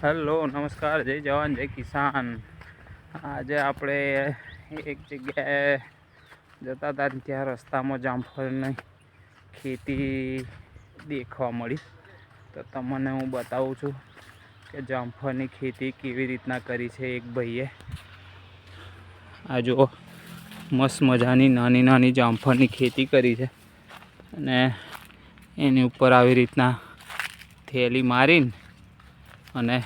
Hello નમસ્કાર, જય જવાન જય કિસાન। આજે આપણે એક જગ્યાએ જતા હતા ત્યાં રસ્તામાં જામફળની ખેતી દેખવા મળી, તો તમને હું બતાવું છું કે જામફળની ખેતી કેવી રીતના કરી છે એક ભાઈએ। આ જુઓ, મસ્ત મજાની નાની નાની જામફળની ખેતી કરી છે અને એની ઉપર આવી રીતના થેલી મારીને અને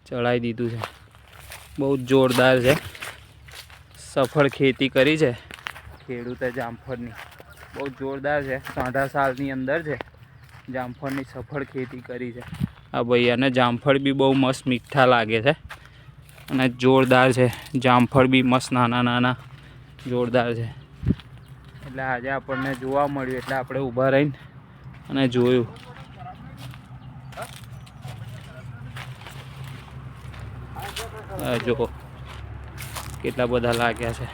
ચડાવી દીધું છે। બહુ જોરદાર છે, સફળ ખેતી કરી છે ખેડૂતે જામફળની, બહુ જોરદાર છે। 18 સાલની અંદર છે જામફળની સફળ ખેતી કરી છે આ ભાઈ, અને જામફળ બી બહુ મસ્ત મીઠા લાગે છે અને જોરદાર છે। જામફળ બી મસ્ત નાના નાના જોરદાર છે। એટલે આજે આપણને જોવા મળ્યું એટલે આપણે ઊભા રહીને અને જોયું। જો કેટલા બધા લાગ્યા છે,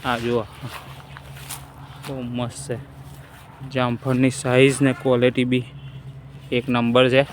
આ જુઓ બહુ મસ્ત છે। જામફળની સાઈઝ ને ક્વોલિટી બી એક નંબર છે।